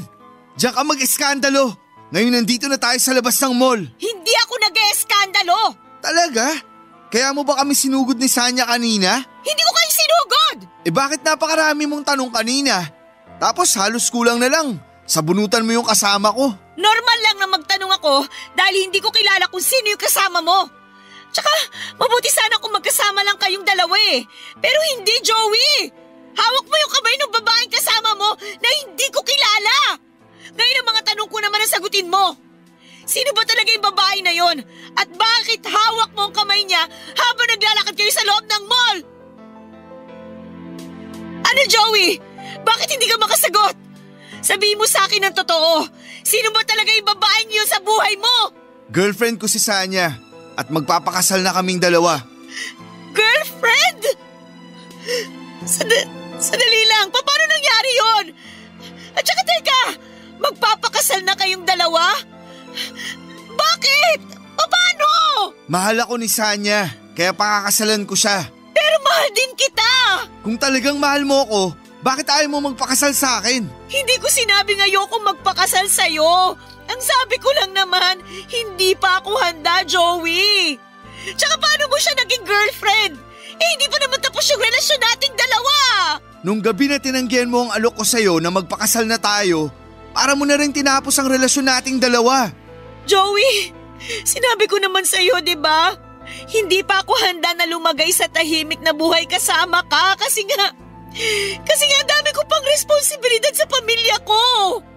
diyan ka mag-eskandalo. Ngayon nandito na tayo sa labas ng mall. Hindi ako nag-eskandalo! Talaga? Kaya mo ba kami sinugod ni Sanya kanina? Hindi ko kayo sinugod! Bakit napakarami mong tanong kanina? Tapos halos kulang na lang. Sabunutan mo yung kasama ko. Normal lang na magtanong ako dahil hindi ko kilala kung sino yung kasama mo. Tsaka, mabuti sana kung magkasama lang kayong dalawa eh. Pero hindi, Joey! Hawak mo yung kamay ng babaeng kasama mo na hindi ko kilala! Ngayon ang mga tanong ko naman ang sagutin mo. Sino ba talaga yung babae na yon? At bakit hawak mo ang kamay niya habang naglalakad kayo sa loob ng mall? Ano, Joey? Bakit hindi ka makasagot? Sabihin mo sa akin ang totoo. Sino ba talaga yung babaeng yun sa buhay mo? Girlfriend ko si Sanya. At magpapakasal na kaming dalawa. Girlfriend? Sadali lang, paano nangyari yon? At saka teka, magpapakasal na kayong dalawa? Bakit? Paano? Mahal ako ni Sanya, kaya pakakasalan ko siya. Pero mahal din kita! Kung talagang mahal mo ako, bakit ayaw mo magpakasal sa akin? Hindi ko sinabing ayokong magpakasal sa'yo. Ang sabi ko lang naman, hindi pa ako handa, Joey. Tsaka paano mo siya naging girlfriend? Hindi pa naman tapos yung relasyon nating dalawa. Nung gabi na tinanggihan mo ang alok ko sa'yo na magpakasal na tayo, para mo na rin tinapos ang relasyon nating dalawa. Joey, sinabi ko naman sa'yo, di ba? Hindi pa ako handa na lumagay sa tahimik na buhay kasama ka kasi nga dami ko pang responsibilidad sa pamilya ko.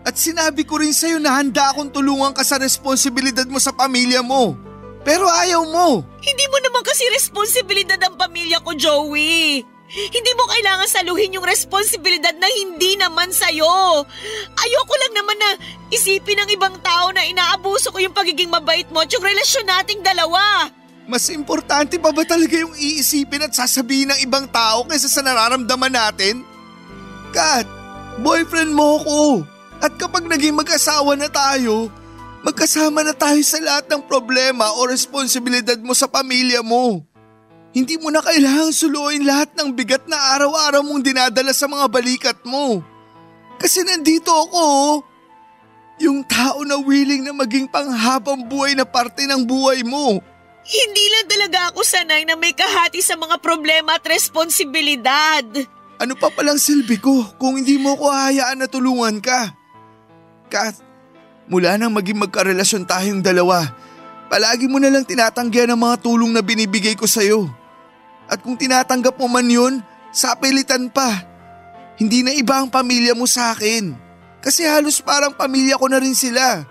At sinabi ko rin sa'yo na handa akong tulungan ka sa responsibilidad mo sa pamilya mo. Pero ayaw mo. Hindi mo naman kasi responsibilidad ang pamilya ko, Joey. Hindi mo kailangan saluhin yung responsibilidad na hindi naman sa'yo. Ayoko lang naman na isipin ng ibang tao na inaabuso ko yung pagiging mabait mo at yung relasyon nating dalawa. Mas importante pa ba talaga yung iisipin at sasabihin ng ibang tao kaysa sa nararamdaman natin? Kat, boyfriend mo ko. At kapag naging mag-asawa na tayo, magkasama na tayo sa lahat ng problema o responsibilidad mo sa pamilya mo. Hindi mo na kailangang suluin lahat ng bigat na araw-araw mong dinadala sa mga balikat mo. Kasi nandito ako, oh. Yung tao na willing na maging panghabang buhay na parte ng buhay mo. Hindi lang talaga ako sanay na may kahati sa mga problema at responsibilidad. Ano pa palang silbi ko kung hindi mo ko hahayaan na tulungan ka? Kat, mula nang maging magkarelasyon tayong dalawa, palagi mo na lang tinatanggihan ang mga tulong na binibigay ko sa'yo. At kung tinatanggap mo man yun, sapilitan pa. Hindi na iba ang pamilya mo sa akin. Kasi halos parang pamilya ko na rin sila.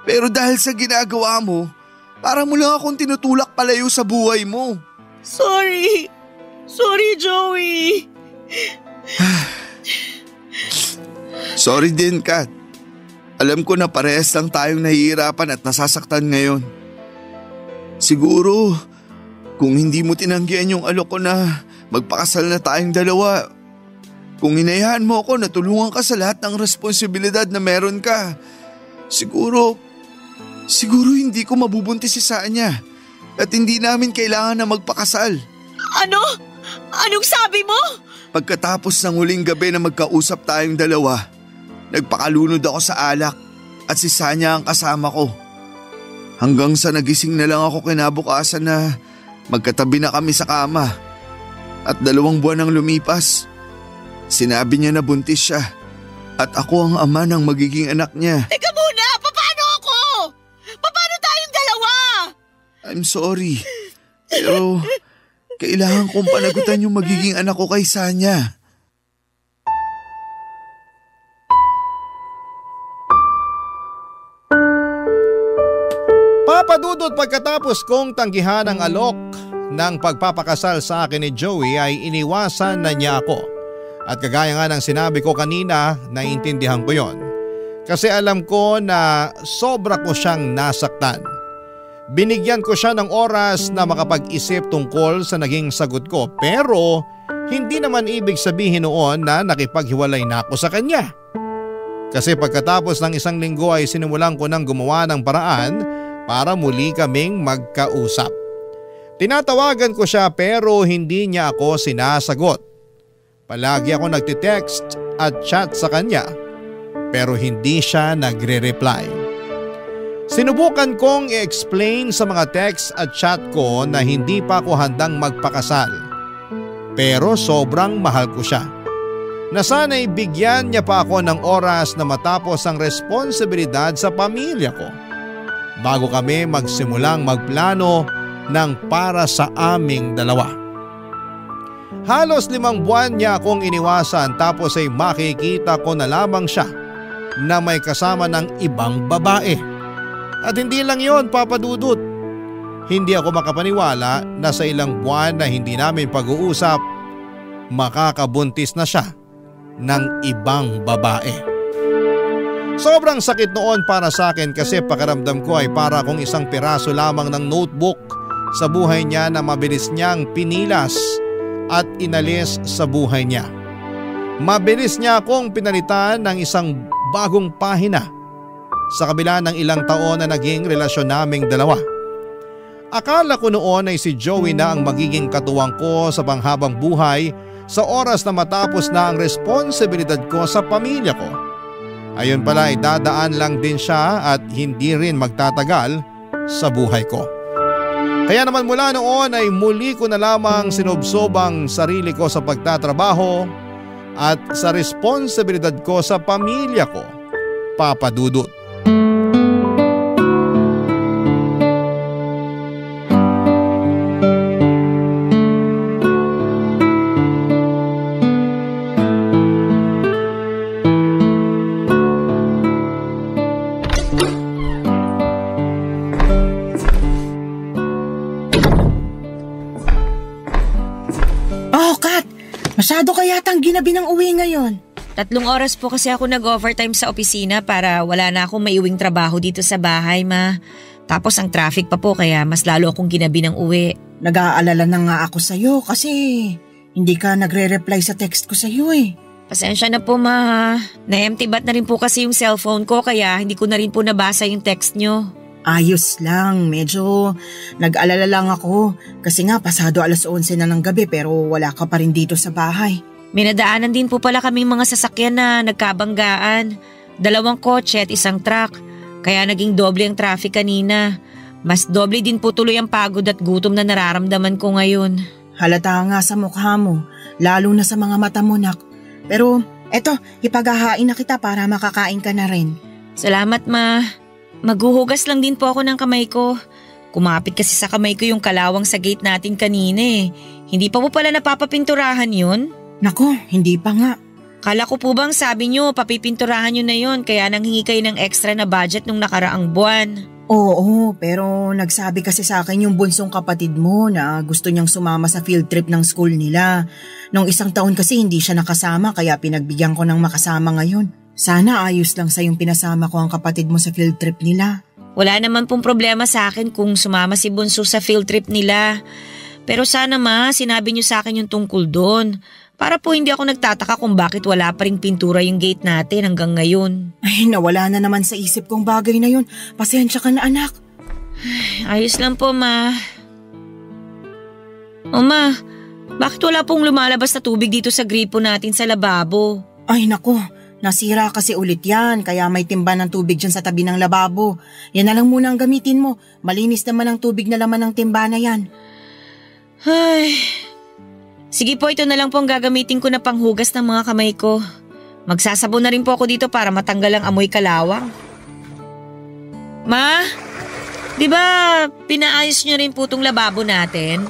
Pero dahil sa ginagawa mo, parang mo lang akong tinutulak palayo sa buhay mo. Sorry. Sorry, Joey. Sorry din, Kat. Alam ko na parehas lang tayong nahihirapan at nasasaktan ngayon. Siguro, kung hindi mo tinanggihan yung alok ko na magpakasal na tayong dalawa, kung hinayaan mo ako na tulungan ka sa lahat ng responsibilidad na meron ka, siguro hindi ko mabubuntis si Sanya at hindi namin kailangan na magpakasal. Ano? Anong sabi mo? Pagkatapos ng huling gabi na magkausap tayong dalawa, nagpakalunod ako sa alak at si Sanya ang kasama ko. Hanggang sa nagising na lang ako kinabukasan na magkatabi na kami sa kama. At 2 buwan nang lumipas, sinabi niya na buntis siya at ako ang ama ng magiging anak niya. Teka muna! Paano ako? Paano tayong dalawa? I'm sorry, pero kailangan kong panagutan yung magiging anak ko kay Sanya. Papadudot, pagkatapos kong tanggihan ang alok ng pagpapakasal sa akin ni Joey ay iniwasan na niya ako. At kagaya nga ng sinabi ko kanina, naiintindihan ko yon. Kasi alam ko na sobra ko siyang nasaktan. Binigyan ko siya ng oras na makapag-isip tungkol sa naging sagot ko, pero hindi naman ibig sabihin noon na nakipaghiwalay na ako sa kanya. Kasi pagkatapos ng 1 linggo ay sinimulan ko ng gumawa ng paraan para muli kaming magkausap. Tinatawagan ko siya pero hindi niya ako sinasagot. Palagi ako nagtitext at chat sa kanya pero hindi siya nagre-reply. Sinubukan kong i-explain sa mga text at chat ko na hindi pa ako handang magpakasal. Pero sobrang mahal ko siya. Na sana'y bigyan niya pa ako ng oras na matapos ang responsibilidad sa pamilya ko bago kami magsimulang magplano ng para sa aming dalawa. Halos 5 buwan niya akong iniwasan tapos ay makikita ko na lamang siya na may kasama ng ibang babae. At hindi lang yon, Papadudot. Hindi ako makapaniwala na sa ilang buwan na hindi namin pag-uusap, makakabuntis na siya ng ibang babae. Sobrang sakit noon para sa akin kasi pakiramdam ko ay para akong isang piraso lamang ng notebook sa buhay niya na mabilis niyang pinilas at inalis sa buhay niya. Mabilis niya akong pinalitan ng isang bagong pahina sa kabila ng ilang taon na naging relasyon naming dalawa. Akala ko noon ay si Joey na ang magiging katuwang ko sa panghabang buhay sa oras na matapos na ang responsibilidad ko sa pamilya ko. Ayon pala ay dadaan lang din siya at hindi rin magtatagal sa buhay ko. Kaya naman mula noon ay muli ko na lamang sinubsob ang sarili ko sa pagtatrabaho at sa responsibilidad ko sa pamilya ko, Papadudot. Masyado ka yatang ginabi ng uwi ngayon. 3 oras po kasi ako nag-overtime sa opisina para wala na akong maiuwing trabaho dito sa bahay, ma. Tapos ang traffic pa po kaya mas lalo akong ginabi ng uwi. Nag-aalala na nga ako sa'yo kasi hindi ka nagre-reply sa text ko sa'yo eh. Pasensya na po, ma. Na-empty bat na rin po kasi yung cellphone ko kaya hindi ko na rin po nabasa yung text nyo. Ayos lang, medyo nag-alala lang ako kasi nga pasado 11:00 na ng gabi pero wala ka pa rin dito sa bahay. Minadaanan din po pala kaming mga sasakyan na nagkabanggaan. 2 kotse at 1 truck. Kaya naging doble ang traffic kanina. Mas doble din po tuloy ang pagod at gutom na nararamdaman ko ngayon. Halata nga sa mukha mo, lalo na sa mga mata mo, nak. Pero eto, ipaghahain na kita para makakain ka na rin. Salamat, ma. Maghuhugas lang din po ako ng kamay ko. Kumapit kasi sa kamay ko yung kalawang sa gate natin kanina eh. Hindi pa po pala napapapinturahan yun? Nako, hindi pa nga. Kala ko po bang sabi nyo papipinturahan nyo na yun kaya nanghingi kayo ng extra na budget nung nakaraang buwan? Oo, pero nagsabi kasi sa akin yung bunsong kapatid mo na gusto niyang sumama sa field trip ng school nila. Nung 1 taon kasi hindi siya nakasama kaya pinagbigyan ko ng makasama ngayon. Sana ayos lang sa yung pinasama ko ang kapatid mo sa field trip nila. Wala naman pong problema sa akin kung sumama si Bunso sa field trip nila. Pero sana ma, sinabi niyo sa akin yung tungkol doon. Para po hindi ako nagtataka kung bakit wala pa ring pintura yung gate natin hanggang ngayon. Ay, nawala na naman sa isip kong bagay na yun. Pasensya ka na, anak. Ayos lang po, ma. O ma, bakit wala pong lumalabas na tubig dito sa gripo natin sa lababo? Ay, naku. Nasira kasi ulit yan, kaya may timba ng tubig dyan sa tabi ng lababo. Yan na lang muna ang gamitin mo. Malinis naman ang tubig na laman ng timba na yan. Ay, sige po, ito na lang po ang gagamitin ko na panghugas ng mga kamay ko. Magsasabon na rin po ako dito para matanggal ang amoy kalawang. Ma, di ba pinaayos niyo rin po itong lababo natin?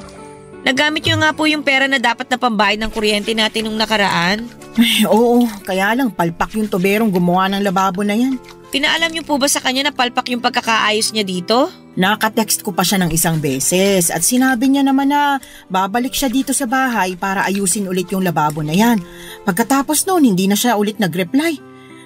Nagamit niyo nga po yung pera na dapat na pambayad ng kuryente natin nung nakaraan? Ay, oo, kaya lang palpak yung tuberong gumawa ng lababo na yan. Pinaalam niyo po ba sa kanya na palpak yung pagkakaayos niya dito? Nakatext ko pa siya ng 1 beses at sinabi niya naman na babalik siya dito sa bahay para ayusin ulit yung lababo na yan. Pagkatapos noon, hindi na siya ulit nag-reply.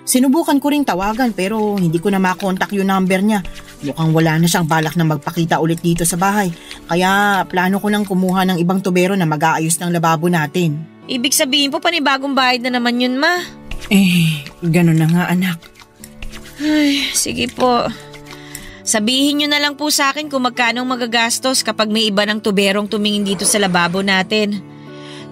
Sinubukan ko ring tawagan pero hindi ko na makontak yung number niya. Mukhang wala na siyang balak na magpakita ulit dito sa bahay. Kaya plano ko nang kumuha ng ibang tubero na mag-aayos ng lababo natin. Ibig sabihin po panibagong bayad na naman yun, ma? Ganun na nga, anak. Ay, sige po. Sabihin nyo na lang po sa akin kung magkano magagastos kapag may iba ng tuberong tumingin dito sa lababo natin.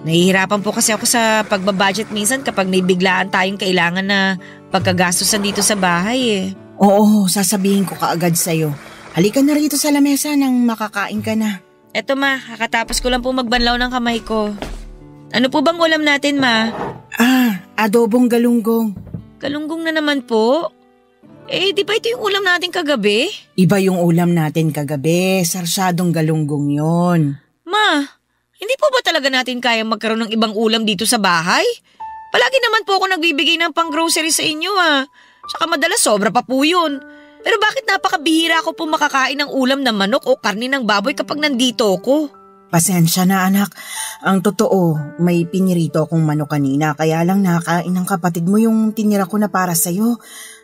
Nahihirapan po kasi ako sa pagbabudget minsan kapag may biglaan tayong kailangan na pagkagastosan dito sa bahay eh. Oo, sasabihin ko kaagad sa'yo. Halika na rito sa lamesa nang makakain ka na. Eto ma, kakatapos ko lang po magbanlaw ng kamay ko. Ano po bang ulam natin, ma? Adobong galunggong. Galunggong na naman po? Di ba ito yung ulam natin kagabi? Iba yung ulam natin kagabi. Sarsyadong galunggong yon. Ma, hindi po ba talaga natin kayang magkaroon ng ibang ulam dito sa bahay? Palagi naman po ako nagbibigay ng pang-grocery sa inyo Tsaka madalas sobra pa po yun. Pero bakit napakabihira ako po makakain ng ulam na manok o karne ng baboy kapag nandito ako? Pasensya na, anak. Ang totoo, may pinirito akong manok kanina kaya lang nakain ng kapatid mo yung tinira ko na para sa'yo.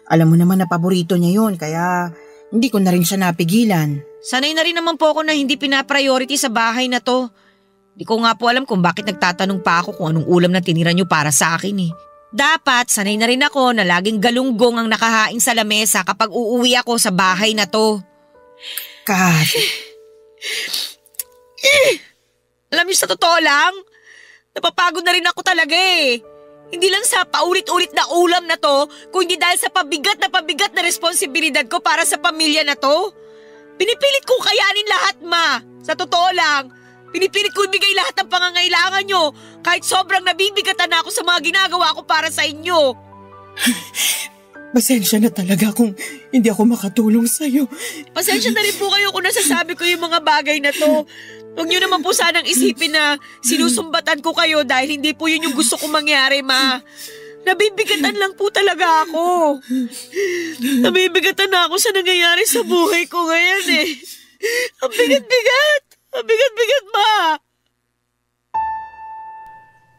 Alam mo naman na paborito niya yun kaya hindi ko na rin siya napigilan. Sanay na rin naman po ako na hindi pinapriority sa bahay na to. Di ko nga po alam kung bakit nagtatanong pa ako kung anong ulam na tinira niyo para sa akin eh. Dapat sanay na rin ako na laging galunggong ang nakahain sa lamesa kapag uuwi ako sa bahay na to. Kat. Alam niyo sa totoo lang, napapagod na rin ako talaga eh. Hindi lang sa paulit-ulit na ulam na to, kundi dahil sa pabigat na responsibilidad ko para sa pamilya na to. Pinipilit kong kayanin lahat, ma. Sa totoo lang, pinipilit ko ibigay lahat ng pangangailangan nyo kahit sobrang nabibigatan na ako sa mga ginagawa ko para sa inyo. Pasensya na talaga kung hindi ako makatulong sa'yo. Pasensya na rin po kayo kung nasasabi ko yung mga bagay na to. Huwag niyo naman po sanang isipin na sinusumbatan ko kayo dahil hindi po yun yung gusto kong mangyari, ma. Nabibigatan lang po talaga ako. Nabibigatan na ako sa nangyayari sa buhay ko ngayon eh. Ang bigat-bigat! Ang bigat-bigat, ma!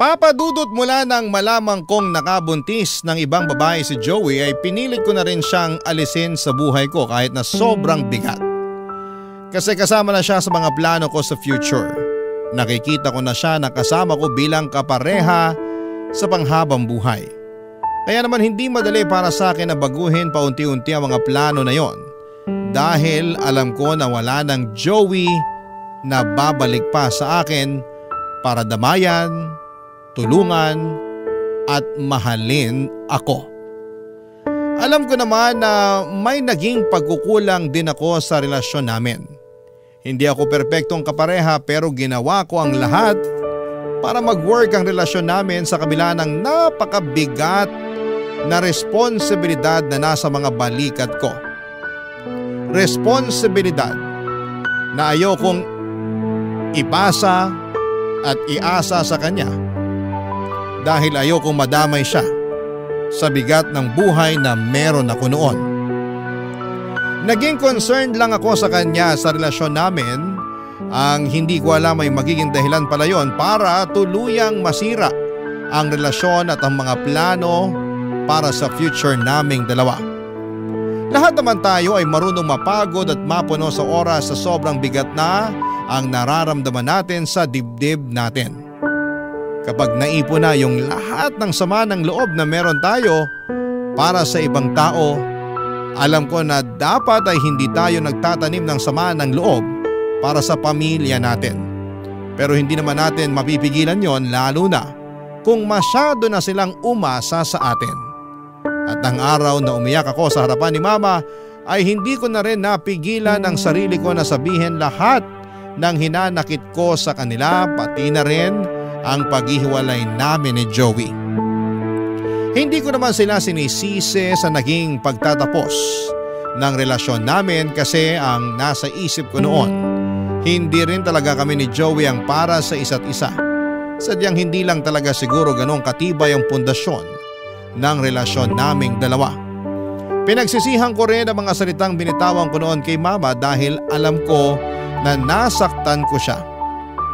Papadudot mula nang malamang kong nakabuntis ng ibang babae si Joey ay pinilit ko na rin siyang alisin sa buhay ko kahit na sobrang bigat. Kasi kasama na siya sa mga plano ko sa future. Nakikita ko na siya na kasama ko bilang kapareha sa panghabang buhay. Kaya naman hindi madali para sa akin na baguhin paunti-unti ang mga plano na yon. dahil alam ko na wala ng Joey na babalik pa sa akin para damayan, tulungan at mahalin ako. Alam ko naman na may naging pagkukulang din ako sa relasyon namin. Hindi ako perpektong kapareha pero ginawa ko ang lahat para mag-work ang relasyon namin sa kabila ng napakabigat na responsibilidad na nasa mga balikat ko. Responsibilidad na ayokong ipasa at iasa sa kanya dahil ayokong madamay siya sa bigat ng buhay na meron ako noon. Naging concerned lang ako sa kanya sa relasyon namin. Ang hindi ko alam ay magiging dahilan pala yon para tuluyang masira ang relasyon at ang mga plano para sa future naming dalawa. Lahat naman tayo ay marunong mapagod at mapuno sa oras sa sobrang bigat na ang nararamdaman natin sa dibdib natin. Kapag naipon na yung lahat ng sama ng loob na meron tayo para sa ibang tao, alam ko na dapat ay hindi tayo nagtatanim ng sama ng loob para sa pamilya natin. Pero hindi naman natin mapipigilan yon lalo na kung masyado na silang umasa sa atin. At ang araw na umiyak ako sa harapan ni Mama ay hindi ko na rin napigilan ang sarili ko na sabihin lahat ng hinanakit ko sa kanila, pati na rin ang paghihiwalay namin ni Joey. Hindi ko naman sila sinisisi sa naging pagtatapos ng relasyon namin kasi ang nasa isip ko noon, hindi rin talaga kami ni Joey ang para sa isa't isa. Sadyang hindi lang talaga siguro ganong katibay ang pundasyon ng relasyon naming dalawa. Pinagsisihan ko rin ang mga salitang binitawan ko noon kay Mama dahil alam ko na nasaktan ko siya.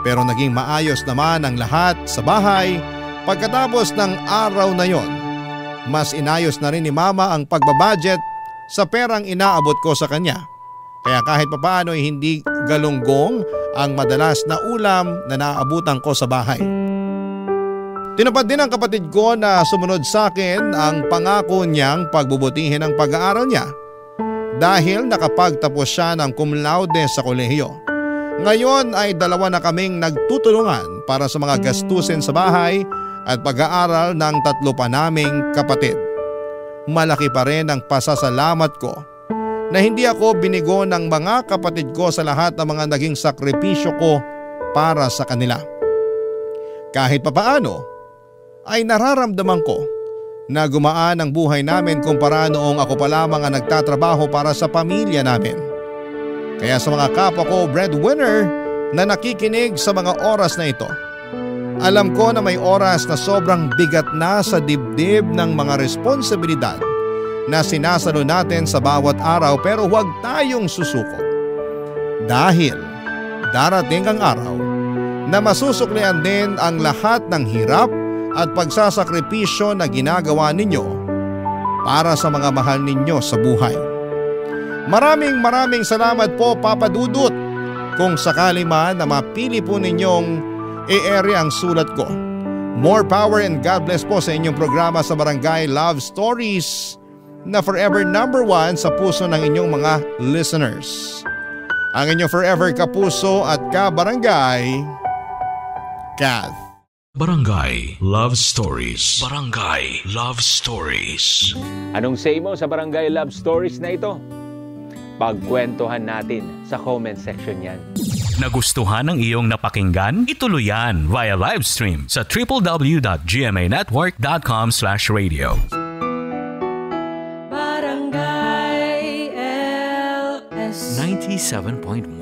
Pero naging maayos naman ang lahat sa bahay pagkatapos ng araw na yon. Mas inayos na rin ni Mama ang pagbabudget sa perang inaabot ko sa kanya. Kaya kahit papaano ay hindi galunggong ang madalas na ulam na naaabutan ko sa bahay. Tinupad din ng kapatid ko na sumunod sa akin ang pangako niyang pagbubutihin ang pag-aaral niya dahil nakapagtapos siya ng cum laude sa kolehiyo. Ngayon ay dalawa na kaming nagtutulungan para sa mga gastusin sa bahay at pag-aaral ng tatlo pa naming kapatid. Malaki pa rin ang pasasalamat ko na hindi ako binigo ng mga kapatid ko sa lahat ng mga naging sakripisyo ko para sa kanila. Kahit papaano ay nararamdaman ko na gumaan ang buhay namin kumpara noong ako pa lamang ang nagtatrabaho para sa pamilya namin. Kaya sa mga kapwa ko breadwinner na nakikinig sa mga oras na ito, alam ko na may oras na sobrang bigat na sa dibdib ng mga responsibilidad na sinasalo natin sa bawat araw pero huwag tayong susuko. Dahil darating ang araw na masusuklian din ang lahat ng hirap at pagsasakripisyo na ginagawa ninyo para sa mga mahal ninyo sa buhay. Maraming salamat po Papa Dudut kung sakali man na mapili po ninyong i-ere ang sulat ko. More power and God bless po sa inyong programa sa Barangay Love Stories na forever number 1 sa puso ng inyong mga listeners. Ang inyong forever kapuso at kabarangay, Kath. Barangay Love Stories. Barangay Love Stories. Anong say mo sa Barangay Love Stories na ito? Pagkwentuhan natin sa comment section yan. Nagustuhan ng iyong napakinggan? Ituloy yan via live stream sa www.gmanetwork.com/radio. Barangay LS 97.1